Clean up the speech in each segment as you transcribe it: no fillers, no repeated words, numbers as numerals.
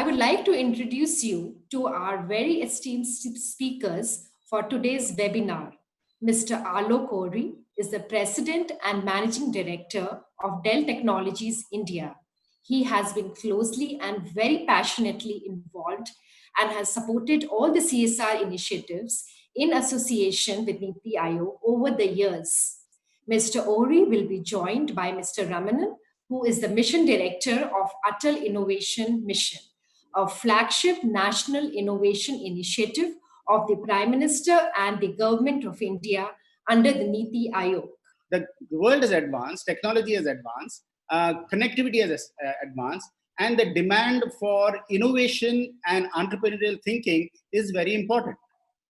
I would like to introduce you to our very esteemed speakers for today's webinar. Mr. Alok Ori is the President and Managing Director of Dell Technologies India. He has been closely and very passionately involved and has supported all the CSR initiatives in association with NITI Aayog over the years. Mr. Ori will be joined by Mr. Ramanan, who is the Mission Director of Atal Innovation Mission, a flagship national innovation initiative of the Prime Minister and the Government of India under the NITI Aayog. The world is advanced, technology is advanced, connectivity is advanced, and the demand for innovation and entrepreneurial thinking is very important.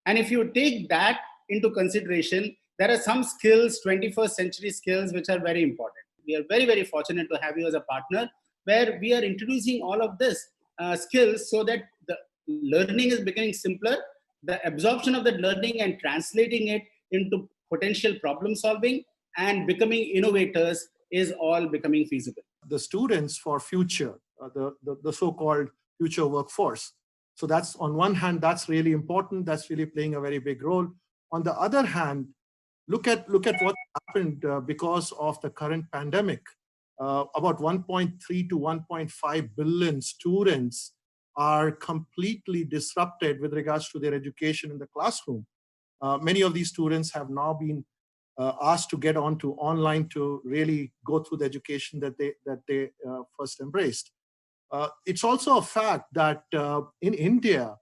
And if you take that into consideration, there are some skills, 21st century skills, which are very important. We are very, very fortunate to have you as a partner, where we are introducing all of this skills so that the learning is becoming simpler, the absorption of that learning and translating it into potential problem solving and becoming innovators is all becoming feasible. The students for future, the so-called future workforce. So that's on one hand, that's really important. That's really playing a very big role. On the other hand, look at what happened because of the current pandemic. About 1.3 to 1.5 billion students are completely disrupted with regards to their education in the classroom. Many of these students have now been asked to get onto online to really go through the education that they first embraced. It's also a fact that in India,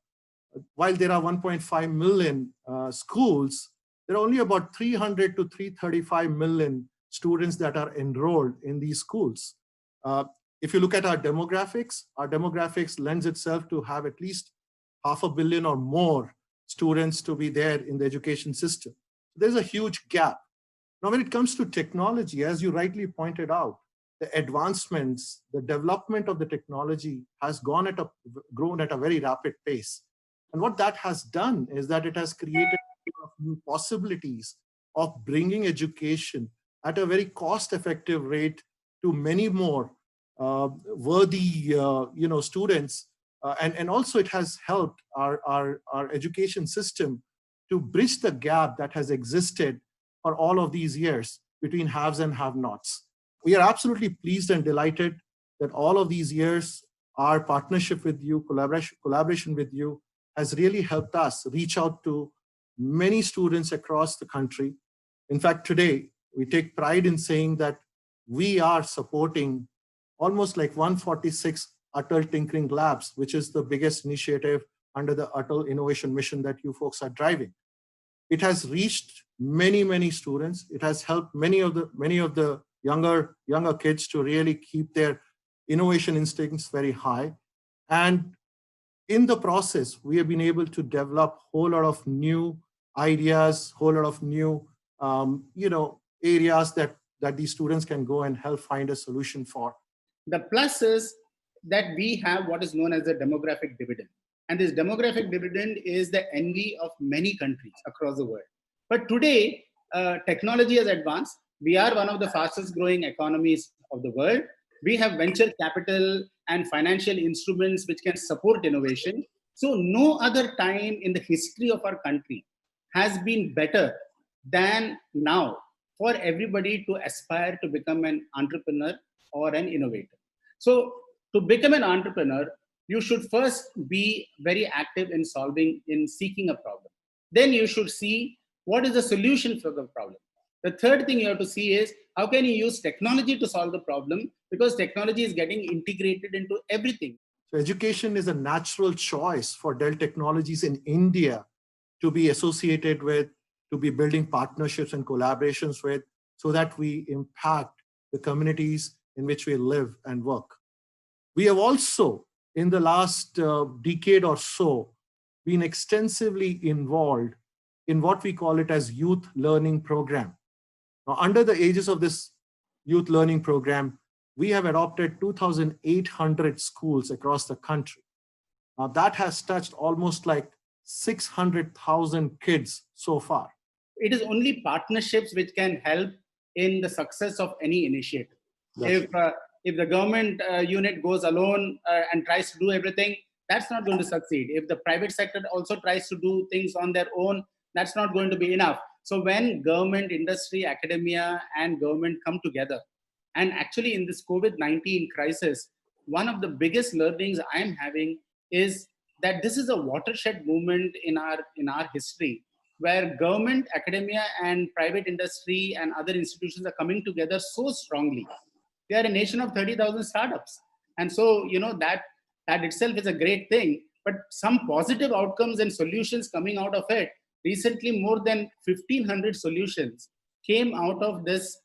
while there are 1.5 million schools, there are only about 300 to 335 million students that are enrolled in these schools. If you look at our demographics lends itself to have at least 500 million or more students to be there in the education system. There's a huge gap. Now, when it comes to technology, as you rightly pointed out, the advancements, the development of the technology has grown at a very rapid pace. And what that has done is that it has created new possibilities of bringing education at a very cost-effective rate to many more worthy students. And also it has helped our education system to bridge the gap that has existed for all of these years between haves and have-nots. We are absolutely pleased and delighted that all of these years, our partnership with you, collaboration with you, has really helped us reach out to many students across the country. In fact, today, we take pride in saying that we are supporting almost like 146 Atal Tinkering Labs, which is the biggest initiative under the Atal Innovation Mission that you folks are driving. It has reached many, many students. It has helped many of the younger kids to really keep their innovation instincts very high. And in the process, we have been able to develop a whole lot of new ideas, whole lot of new areas that these students can go and help find a solution for. The plus is that we have what is known as the demographic dividend. And this demographic dividend is the envy of many countries across the world. But today, technology has advanced. We are one of the fastest growing economies of the world. We have venture capital and financial instruments which can support innovation. So no other time in the history of our country has been better than now for everybody to aspire to become an entrepreneur or an innovator. So to become an entrepreneur, you should first be very active in seeking a problem. Then you should see what is the solution for the problem. The third thing you have to see is how can you use technology to solve the problem, because technology is getting integrated into everything. So education is a natural choice for Dell Technologies in India to be associated with, to be building partnerships and collaborations with, so that we impact the communities in which we live and work. We have also, in the last decade or so, been extensively involved in what we call it as youth learning program. Now, under the aegis of this youth learning program, we have adopted 2,800 schools across the country. Now, that has touched almost like 600,000 kids so far. It is only partnerships which can help in the success of any initiative. If If the government unit goes alone and tries to do everything, that's not going to succeed. If the private sector also tries to do things on their own, that's not going to be enough. So when government, industry, academia, and government come together, and actually in this COVID-19 crisis, one of the biggest learnings I'm having is that this is a watershed movement in our history, where government, academia, and private industry and other institutions are coming together so strongly. We are a nation of 30,000 startups. And so, that itself is a great thing. But some positive outcomes and solutions coming out of it. Recently, more than 1,500 solutions came out of this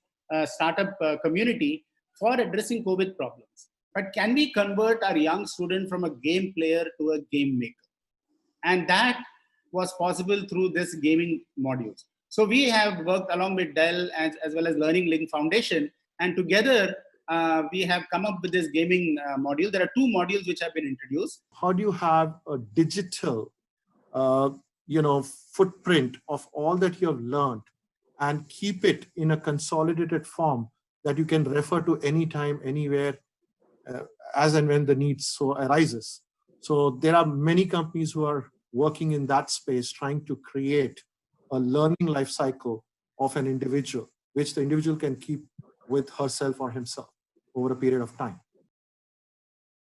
startup community for addressing COVID problems. But can we convert our young student from a game player to a game maker? And that was possible through this gaming modules. So we have worked along with Dell as well as Learning Link Foundation, and together we have come up with this gaming module. There are 2 modules which have been introduced. How do you have a digital, footprint of all that you have learned and keep it in a consolidated form that you can refer to anytime, anywhere, as and when the need so arises? So there are many companies who are working in that space, trying to create a learning life cycle of an individual, which the individual can keep with herself or himself over a period of time.